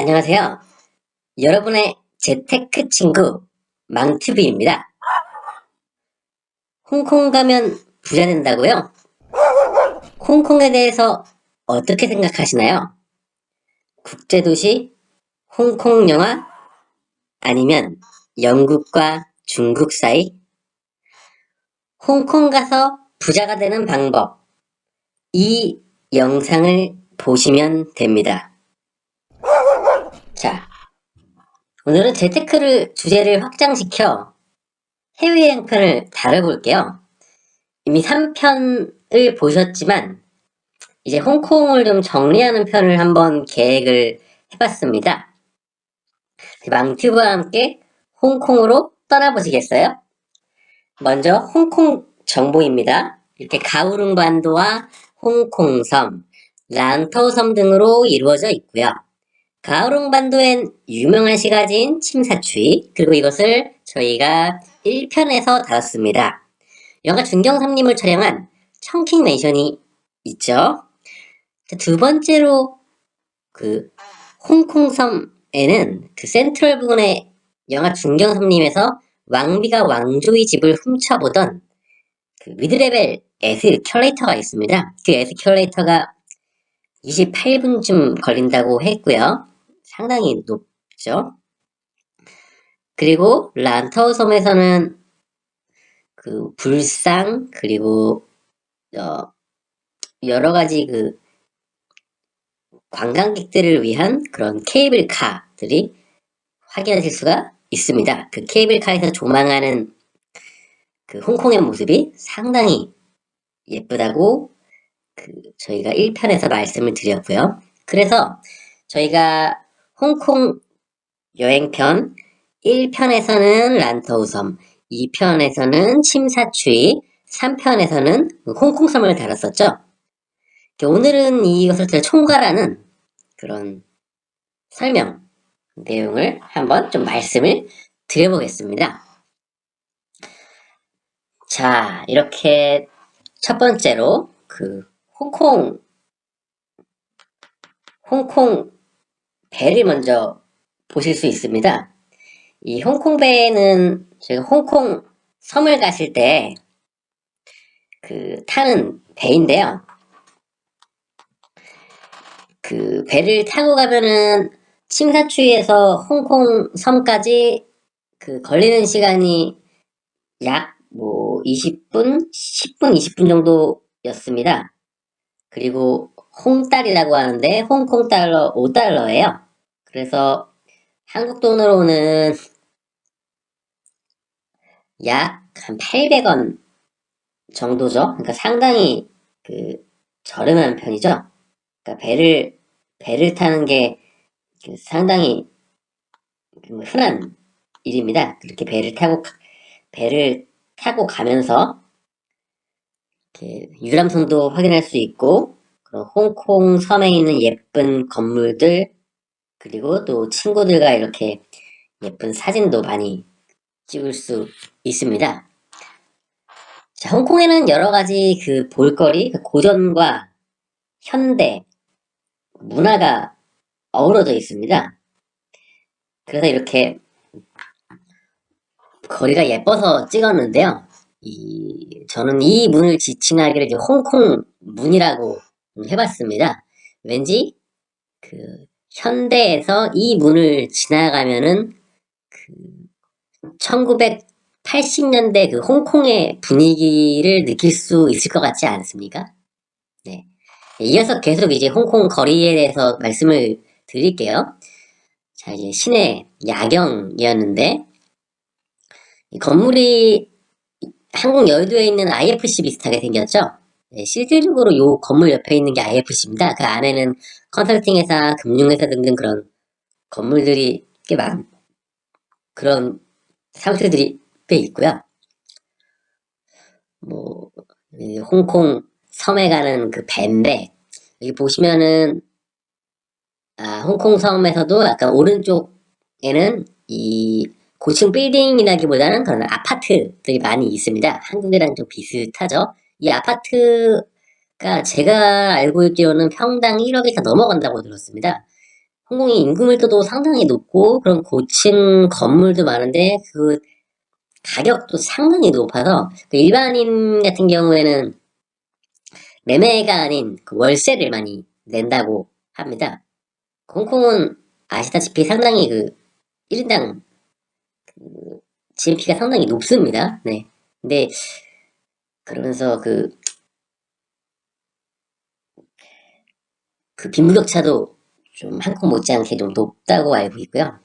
안녕하세요. 여러분의 재테크 친구 망TV입니다. 홍콩 가면 부자 된다고요? 홍콩에 대해서 어떻게 생각하시나요? 국제도시, 홍콩 영화, 아니면 영국과 중국 사이? 홍콩 가서 부자가 되는 방법. 이 영상을 보시면 됩니다. 자, 오늘은 재테크를 주제를 확장시켜 해외여행 편을 다뤄볼게요. 이미 3편을 보셨지만 이제 홍콩을 좀 정리하는 편을 한번 계획을 해봤습니다. 망튜브와 함께 홍콩으로 떠나보시겠어요? 먼저 홍콩 정보입니다. 이렇게 가우룽 반도와 홍콩섬, 란터섬 등으로 이루어져 있고요. 가우룽 반도엔 유명한 시가지인 침사추이, 그리고 이것을 저희가 1편에서 다뤘습니다. 영화 중경삼림을 촬영한 청킹 맨션이 있죠. 두 번째로 그 홍콩섬에는 그 센트럴 부근의 영화 중경삼림에서 왕비가 왕조의 집을 훔쳐보던 그 미드레벨 에스큐레이터가 있습니다. 그 에스큐레이터가 28분쯤 걸린다고 했고요. 상당히 높죠. 그리고 란터섬에서는 그 불상, 그리고 여러 가지 그 관광객들을 위한 그런 케이블카들이 확인하실 수가 있습니다. 그 케이블카에서 조망하는 그 홍콩의 모습이 상당히 예쁘다고 저희가 1편에서 말씀을 드렸고요. 그래서 저희가 홍콩 여행편 1편에서는 란터우섬, 2편에서는 침사추이, 3편에서는 홍콩섬을 다뤘었죠. 오늘은 이것을 총괄하는 그런 설명 내용을 한번 좀 말씀을 드려보겠습니다. 자, 이렇게 첫 번째로 그 홍콩 배를 먼저 보실 수 있습니다. 이 홍콩 배는 저희가 홍콩 섬을 가실 때 그 타는 배인데요. 그 배를 타고 가면은 침사추이에서 홍콩 섬까지 그 걸리는 시간이 약 20분, 10분, 20분 정도였습니다. 그리고 홍달이라고 하는데 홍콩 달러 5달러예요. 그래서 한국 돈으로는 약 한 800원 정도죠. 그러니까 상당히 그 저렴한 편이죠. 그러니까 배를 타는 게 상당히 흔한 일입니다. 그렇게 배를 타고 가면서 유람선도 확인할 수 있고, 그리고 홍콩 섬에 있는 예쁜 건물들, 그리고 또 친구들과 이렇게 예쁜 사진도 많이 찍을 수 있습니다. 자, 홍콩에는 여러 가지 그 볼거리, 그 고전과 현대 문화가 어우러져 있습니다. 그래서 이렇게 거리가 예뻐서 찍었는데요. 저는 이 문을 지칭하기를 이제 홍콩 문이라고 해봤습니다. 왠지 그 현대에서 이 문을 지나가면은 그 1980년대 그 홍콩의 분위기를 느낄 수 있을 것 같지 않습니까? 네. 이어서 계속 이제 홍콩 거리에 대해서 말씀을 드릴게요. 자, 이제 시내 야경이었는데, 이 건물이 한국 여의도에 있는 IFC 비슷하게 생겼죠? 네, 실질적으로 요 건물 옆에 있는 게 IFC입니다. 그 안에는 컨설팅 회사, 금융회사 등등 그런 건물들이 꽤 그런 사무실들이 꽤 있고요. 홍콩 섬에 가는 그 배인데, 여기 보시면은, 홍콩 섬에서도 약간 오른쪽에는 이 고층 빌딩이라기보다는 그런 아파트들이 많이 있습니다. 한국이랑 좀 비슷하죠. 이 아파트가 제가 알고 있기로는 평당 1억이 다 넘어간다고 들었습니다. 홍콩이 인구 밀도도 상당히 높고 그런 고층 건물도 많은데 그 가격도 상당히 높아서 그 일반인 같은 경우에는 매매가 아닌 그 월세를 많이 낸다고 합니다. 홍콩은 아시다시피 상당히 그 1인당 GNP가 상당히 높습니다. 네. 근데 그러면서 그 빈부격차도 좀 한국 못지않게 좀 높다고 알고 있고요.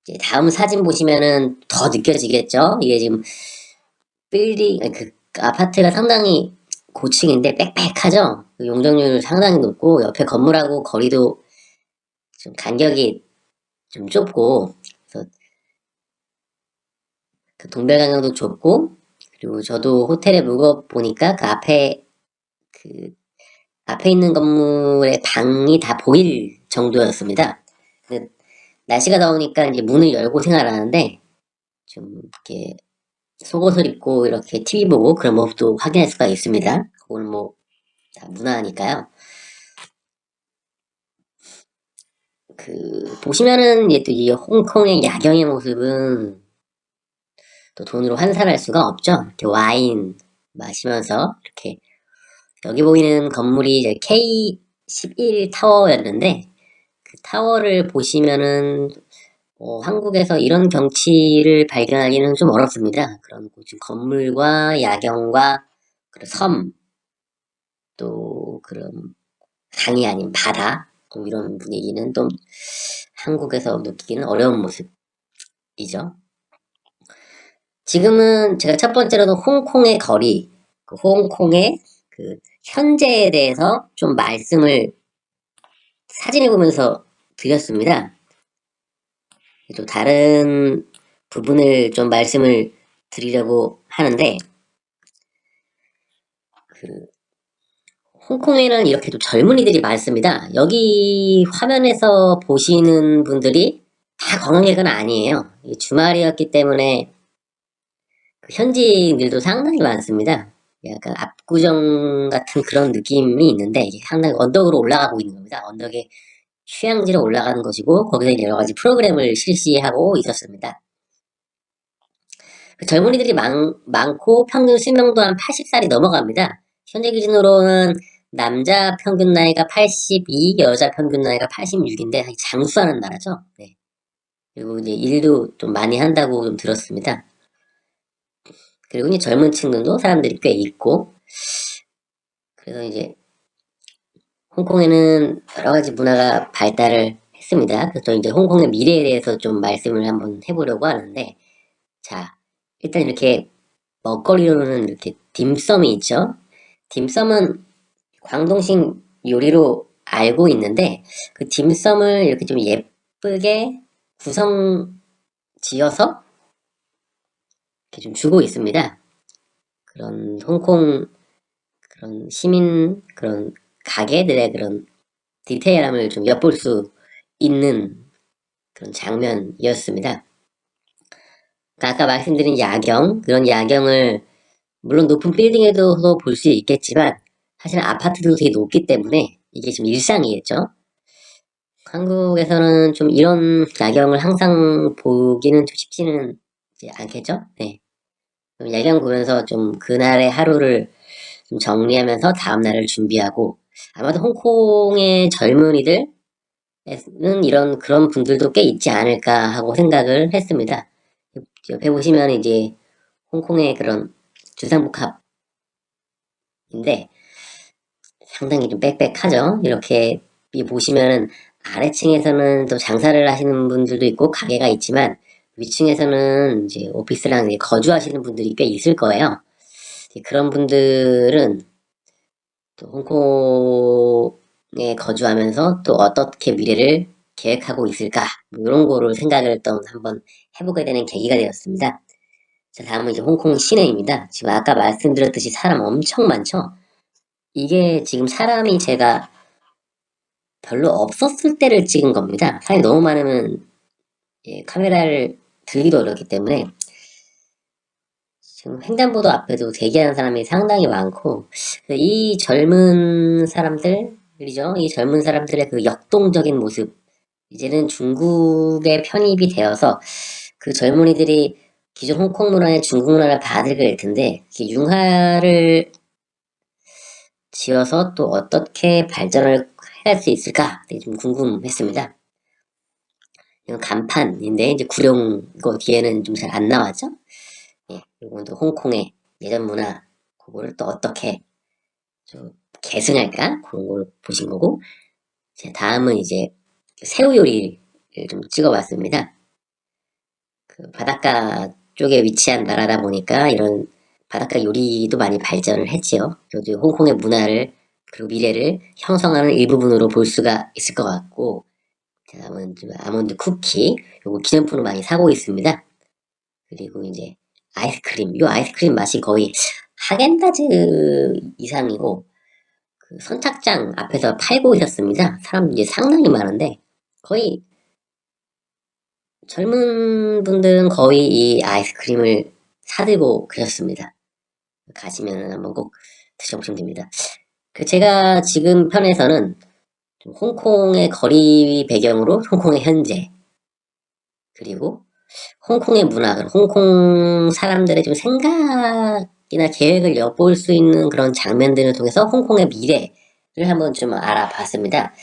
이제 다음 사진 보시면은 더 느껴지겠죠? 이게 지금 빌딩, 그 아파트가 상당히 고층인데 빽빽하죠? 그 용적률 상당히 높고 옆에 건물하고 거리도 좀 간격이 좀 좁고, 그래서 그 동별간격도 좁고, 그리고 저도 호텔에 묵어 보니까 그 앞에 있는 건물의 방이 다 보일 정도였습니다. 날씨가 더우니까 이제 문을 열고 생활하는데 좀 이렇게 속옷을 입고 이렇게 TV 보고 그런 모습도 확인할 수가 있습니다. 그거는 뭐 다 문화니까요. 그 보시면은 이제 또 이 홍콩의 야경의 모습은 또 돈으로 환산할 수가 없죠. 이렇게 와인 마시면서 이렇게 여기 보이는 건물이 이제 K11 타워였는데 그 타워를 보시면은 한국에서 이런 경치를 발견하기는 좀 어렵습니다. 그런 건물과 야경과 그런 섬, 또 그런 강이 아닌 바다, 이런 분위기는 좀 한국에서 느끼기는 어려운 모습이죠. 지금은 제가 첫 번째로는 홍콩의 거리, 그 홍콩의 그 현재에 대해서 좀 말씀을 사진을 보면서 드렸습니다. 또 다른 부분을 좀 말씀을 드리려고 하는데, 그 홍콩에는 이렇게 좀 젊은이들이 많습니다. 여기 화면에서 보시는 분들이 다 관광객은 아니에요. 주말이었기 때문에 그 현지인들도 상당히 많습니다. 약간 압구정 같은 그런 느낌이 있는데 이게 상당히 언덕으로 올라가고 있는 겁니다. 언덕에 휴양지로 올라가는 것이고 거기서 여러 가지 프로그램을 실시하고 있었습니다. 그 젊은이들이 많고 평균 수명도 한 80살이 넘어갑니다. 현재 기준으로는 남자 평균 나이가 82, 여자 평균 나이가 86인데 장수하는 나라죠. 네. 그리고 이제 일도 좀 많이 한다고 좀 들었습니다. 그리고 이제 젊은 층들도 사람들이 꽤 있고, 그래서 이제 홍콩에는 여러 가지 문화가 발달을 했습니다. 그래서 이제 홍콩의 미래에 대해서 좀 말씀을 한번 해보려고 하는데, 자, 일단 이렇게 먹거리로는 이렇게 딤섬이 있죠. 딤섬은 광동식 요리로 알고 있는데 그 딤섬을 이렇게 좀 예쁘게 구성 지어서 이렇게 좀 주고 있습니다. 그런 홍콩 그런 시민 그런 가게들의 그런 디테일함을 좀 엿볼 수 있는 그런 장면이었습니다. 아까 말씀드린 야경, 그런 야경을 물론 높은 빌딩에도 볼 수 있겠지만 사실은 아파트도 되게 높기 때문에 이게 좀 일상이겠죠. 한국에서는 좀 이런 야경을 항상 보기는 좀 쉽지는 않겠죠. 네. 야경 보면서 좀 그날의 하루를 좀 정리하면서 다음날을 준비하고 아마도 홍콩의 젊은이들은 이런 그런 분들도 꽤 있지 않을까 하고 생각을 했습니다. 옆에 보시면 이제 홍콩의 그런 주상복합인데 상당히 좀 빽빽하죠. 이렇게 보시면은 아래층에서는 또 장사를 하시는 분들도 있고 가게가 있지만 위층에서는 이제 오피스랑 이제 거주하시는 분들이 꽤 있을 거예요. 그런 분들은 또 홍콩에 거주하면서 또 어떻게 미래를 계획하고 있을까 뭐 이런 거를 생각을 또 한번 해보게 되는 계기가 되었습니다. 자, 다음은 이제 홍콩 시내입니다. 지금 아까 말씀드렸듯이 사람 엄청 많죠? 이게 지금 사람이 제가 별로 없었을 때를 찍은 겁니다. 사람이 너무 많으면 카메라를 들기도 어렵기 때문에 지금 횡단보도 앞에도 대기하는 사람이 상당히 많고 이 젊은 사람들이죠. 이 젊은 사람들의 그 역동적인 모습 이제는 중국에 편입이 되어서 그 젊은이들이 기존 홍콩 문화의 중국 문화를 받아들일 텐데 융화를 지어서 또 어떻게 발전을 할 수 있을까 되게 좀 궁금했습니다. 이건 간판인데 이제 구룡 이거 뒤에는 좀 잘 안 나왔죠? 예, 이건 또 홍콩의 예전 문화 그거를 또 어떻게 좀 계승할까 그런 걸 보신 거고 제 다음은 이제 새우 요리를 좀 찍어봤습니다. 그 바닷가 쪽에 위치한 나라다 보니까 이런 바닷가 요리도 많이 발전을 했지요. 저도 홍콩의 문화를 그리고 미래를 형성하는 일부분으로 볼 수가 있을 것 같고 다음은 좀 아몬드 쿠키 요거 기념품으로 많이 사고 있습니다. 그리고 이제 아이스크림 요 아이스크림 맛이 거의 하겐다즈 이상이고 그 선착장 앞에서 팔고 있었습니다. 사람 이제 상당히 많은데 거의 젊은 분들은 거의 이 아이스크림을 사들고 계셨습니다. 가시면 한번 꼭 드셔보시면 됩니다. 그 제가 지금 편에서는 좀 홍콩의 거리 배경으로 홍콩의 현재 그리고 홍콩의 문화, 홍콩 사람들의 좀 생각이나 계획을 엿볼 수 있는 그런 장면들을 통해서 홍콩의 미래를 한번 좀 알아봤습니다.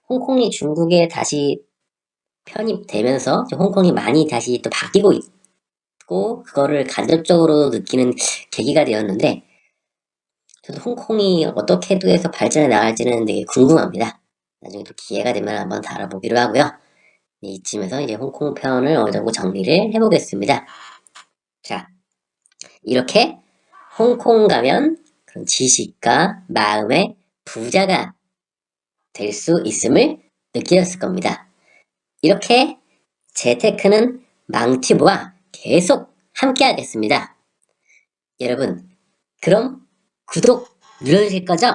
홍콩이 중국에 다시 편입되면서 홍콩이 많이 다시 또 바뀌고 있고 그거를 간접적으로 느끼는 계기가 되었는데 저도 홍콩이 어떻게 또 해서 발전해 나갈지는 되게 궁금합니다. 나중에 또 기회가 되면 한번 다뤄보기로 하고요. 네, 이쯤에서 이제 홍콩 편을 어느 정도 정리를 해보겠습니다. 자, 이렇게 홍콩 가면 그런 지식과 마음의 부자가 될 수 있음을 느끼셨을 겁니다. 이렇게 재테크는 망티브와 계속 함께 하겠습니다. 여러분, 그럼 구독 눌러주실 거죠?